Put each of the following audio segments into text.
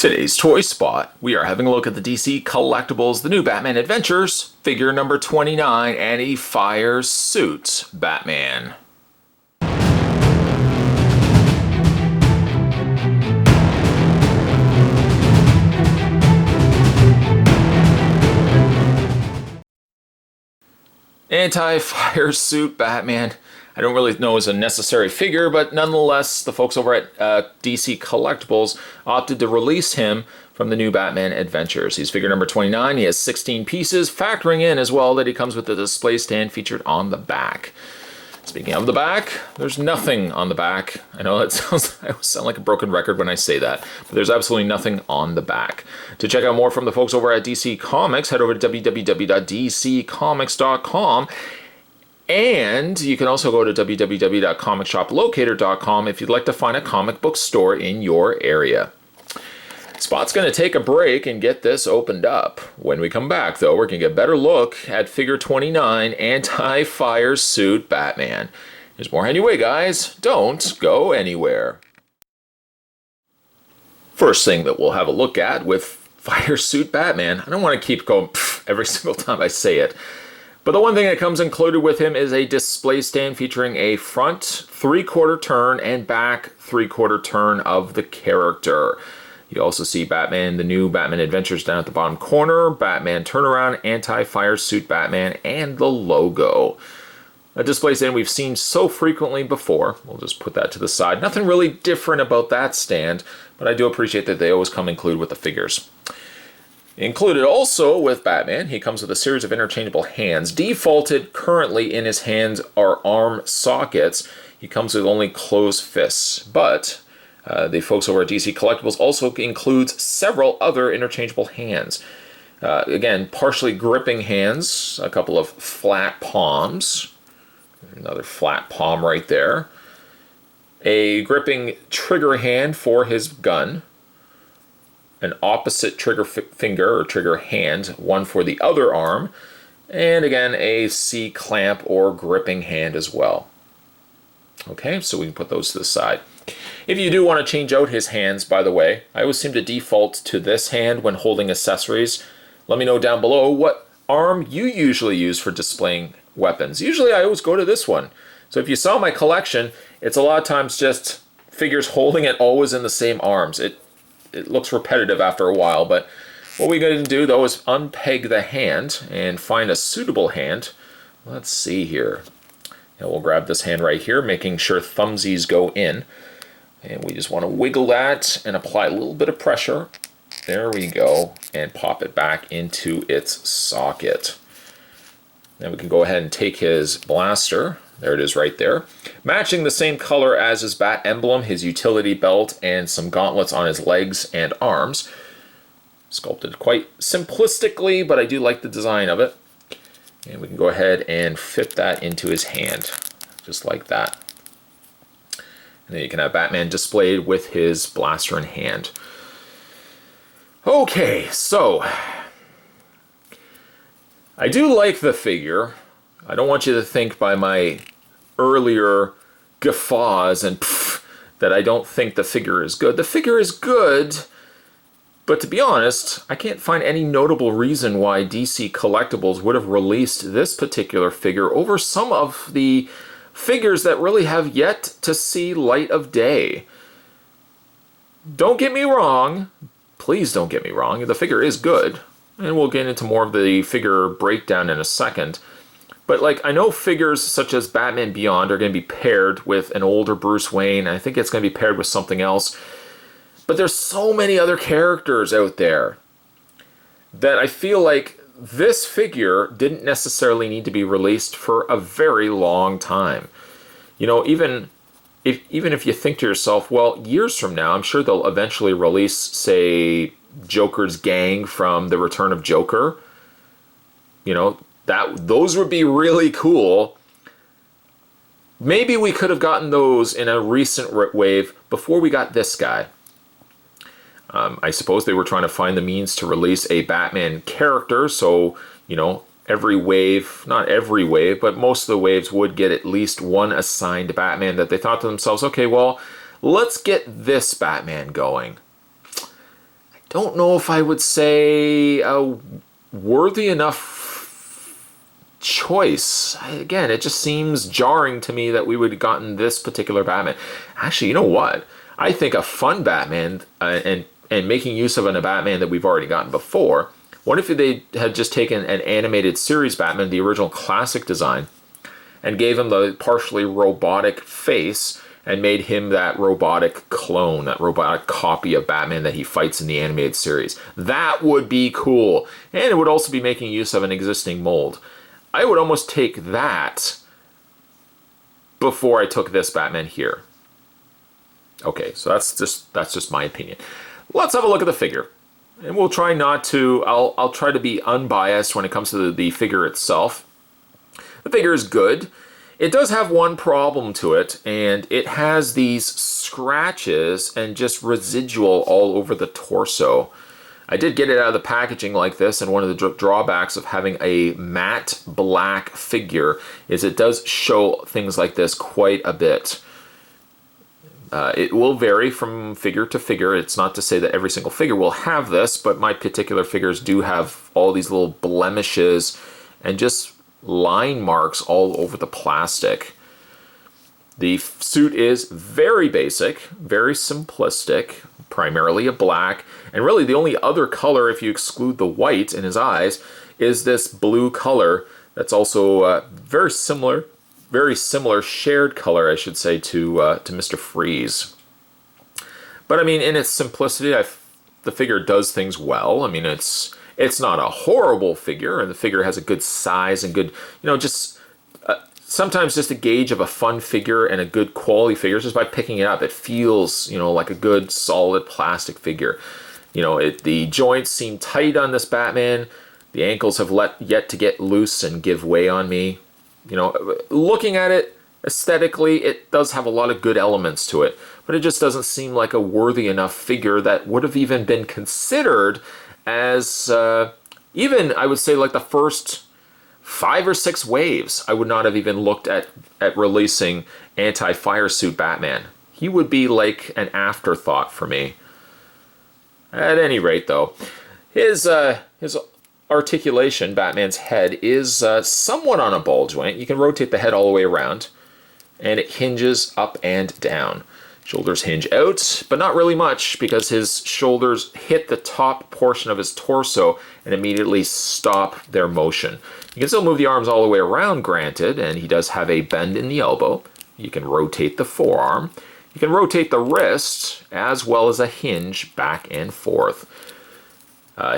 Today's Toy Spot, we are having a look at the DC Collectibles, the new Batman Adventures, figure number 29, and he fires suit Batman. Anti-fire suit Batman. I don't really know is a necessary figure, but nonetheless, the folks over at DC Collectibles opted to release him from the new Batman Adventures. He's figure number 29. He has 16 pieces, factoring in as well that he comes with the display stand featured on the back. Speaking of the back, there's nothing on the back. I know that I sound like a broken record when I say that, but there's absolutely nothing on the back. To check out more from the folks over at DC Comics, head over to www.dccomics.com. And you can also go to www.comicshoplocator.com if you'd like to find a comic book store in your area. Spot's going to take a break and get this opened up. When we come back, though, we're going to get a better look at figure 29, Anti-Fire Suit Batman. There's more anyway, guys. Don't go anywhere. First thing that we'll have a look at with Fire Suit Batman, I don't want to keep going every single time I say it. But the one thing that comes included with him is a display stand featuring a front 3/4 turn and back 3/4 turn of the character. You also see Batman, the new Batman Adventures down at the bottom corner, Batman Turnaround, Anti-Fire Suit Batman, and the logo. A display stand we've seen so frequently before. We'll just put that to the side. Nothing really different about that stand, but I do appreciate that they always come included with the figures. Included also with Batman, he comes with a series of interchangeable hands. Defaulted currently in his hands are arm sockets. He comes with only closed fists, but the folks over at DC Collectibles also includes several other interchangeable hands. Again, partially gripping hands, a couple of flat palms, another flat palm right there, a gripping trigger hand for his gun, an opposite trigger finger or trigger hand, one for the other arm, and again a C-clamp or gripping hand as well. Okay, so we can put those to the side. If you do want to change out his hands, by the way, I always seem to default to this hand when holding accessories. Let me know down below what arm you usually use for displaying weapons. Usually I always go to this one. So if you saw my collection, it's a lot of times just figures holding it always in the same arms. It looks repetitive after a while, but what we're going to do though is unpeg the hand and find a suitable hand. Let's see here. And we'll grab this hand right here, making sure thumbsies go in. And we just want to wiggle that and apply a little bit of pressure. There we go. And pop it back into its socket. Then we can go ahead and take his blaster. There it is right there. Matching the same color as his bat emblem, his utility belt, and some gauntlets on his legs and arms. Sculpted quite simplistically, but I do like the design of it. And we can go ahead and fit that into his hand, just like that. And then you can have Batman displayed with his blaster in hand. Okay, so I do like the figure. I don't want you to think by my earlier guffaws and that I don't think the figure is good. The figure is good, but to be honest, I can't find any notable reason why DC Collectibles would have released this particular figure over some of the figures that really have yet to see light of day. Don't get me wrong. Please don't get me wrong. The figure is good, and we'll get into more of the figure breakdown in a second. But like, I know figures such as Batman Beyond are going to be paired with an older Bruce Wayne. I think it's going to be paired with something else. But there's so many other characters out there that I feel like this figure didn't necessarily need to be released for a very long time. You know, even if you think to yourself, well, years from now, I'm sure they'll eventually release, say, Joker's gang from The Return of Joker. You know, those would be really cool. Maybe we could have gotten those in a recent wave before we got this guy. I suppose they were trying to find the means to release a Batman character, so, you know, every wave, not every wave, but most of the waves would get at least one assigned Batman that they thought to themselves, okay, well, let's get this Batman going. I don't know if I would say a worthy enough choice. Again, it just seems jarring to me that we would have gotten this particular Batman. Actually, you know what? I think a fun Batman and making use of a Batman that we've already gotten before. What if they had just taken an animated series Batman, the original classic design, and gave him the partially robotic face and made him that robotic clone, that robotic copy of Batman that he fights in the animated series? That would be cool. And it would also be making use of an existing mold. I would almost take that before I took this Batman here. Okay, so that's just my opinion. Let's have a look at the figure. And we'll try not to, I'll try to be unbiased when it comes to the figure itself. The figure is good. It does have one problem to it, and it has these scratches and just residual all over the torso. I did get it out of the packaging like this, and one of the drawbacks of having a matte black figure is it does show things like this quite a bit. It will vary from figure to figure. It's not to say that every single figure will have this, but my particular figures do have all these little blemishes and just line marks all over the plastic. The suit is very basic, very simplistic, primarily a black, and really the only other color, if you exclude the white in his eyes, is this blue color that's also very similar shared color, I should say, to Mr. Freeze. But I mean, in its simplicity, the figure does things well. I mean, it's not a horrible figure, and the figure has a good size and good, just sometimes just a gauge of a fun figure and a good quality figure just by picking it up. It feels, like a good solid plastic figure. The joints seem tight on this Batman. The ankles have yet to get loose and give way on me. Looking at it aesthetically, it does have a lot of good elements to it, but it just doesn't seem like a worthy enough figure that would have even been considered as, even, I would say, like the first 5 or 6 waves. I would not have even looked at releasing anti-fire suit Batman. He would be like an afterthought for me. At any rate, though, his articulation, Batman's head, is somewhat on a ball joint. You can rotate the head all the way around, and it hinges up and down. Shoulders hinge out, but not really much, because his shoulders hit the top portion of his torso and immediately stop their motion. You can still move the arms all the way around, granted, and he does have a bend in the elbow. You can rotate the forearm. You can rotate the wrist, as well as a hinge back and forth.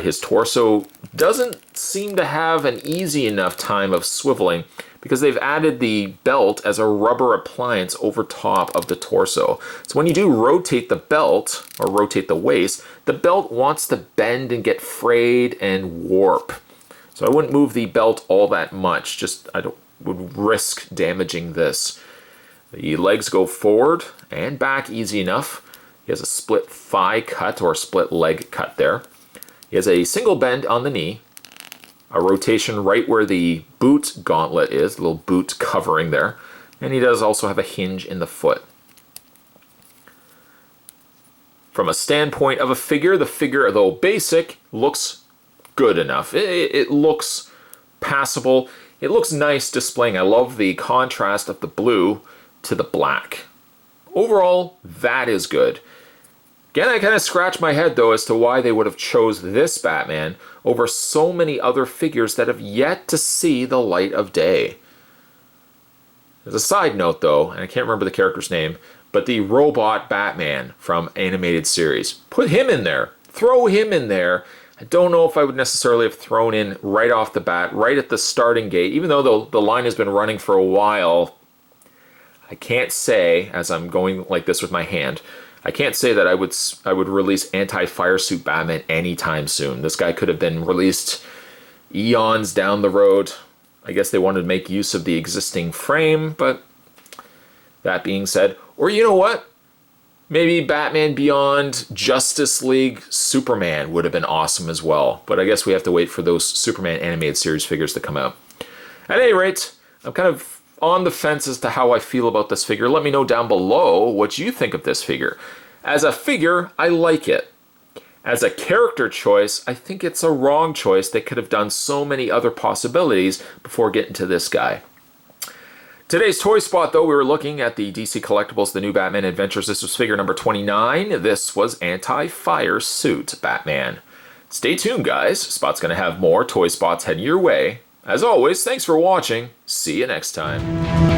His torso doesn't seem to have an easy enough time of swiveling because they've added the belt as a rubber appliance over top of the torso. So when you do rotate the belt, or rotate the waist, the belt wants to bend and get frayed and warp. So I wouldn't move the belt all that much, would risk damaging this. The legs go forward and back easy enough. He has a split thigh cut or split leg cut there. He has a single bend on the knee, a rotation right where the boot gauntlet is, the little boot covering there, and he does also have a hinge in the foot. From a standpoint of a figure, the figure, though basic, looks good enough. It looks passable. It looks nice displaying. I love the contrast of the blue to the black. Overall, that is good. Again, I kind of scratch my head, though, as to why they would have chose this Batman over so many other figures that have yet to see the light of day. As a side note, though, and I can't remember the character's name, but the robot Batman from animated series. Put him in there. Throw him in there. I don't know if I would necessarily have thrown in right off the bat, right at the starting gate, even though the line has been running for a while. I can't say, as I'm going like this with my hand, I can't say that I would release anti-fire suit Batman anytime soon. This guy could have been released eons down the road. I guess they wanted to make use of the existing frame, but that being said, or you know what? Maybe Batman Beyond Justice League Superman would have been awesome as well. But I guess we have to wait for those Superman animated series figures to come out. At any rate, I'm kind of on the fence as to how I feel about this figure. Let me know down below what you think of this figure. As a figure, I like it. As a character choice, I think it's a wrong choice. They could have done so many other possibilities before getting to this guy. Today's toy spot, though, we were looking at the DC Collectibles, the new Batman Adventures. This was figure number 29. This was Anti-Fire Suit Batman. Stay tuned, guys. Spot's going to have more toy spots heading your way. As always, thanks for watching. See you next time.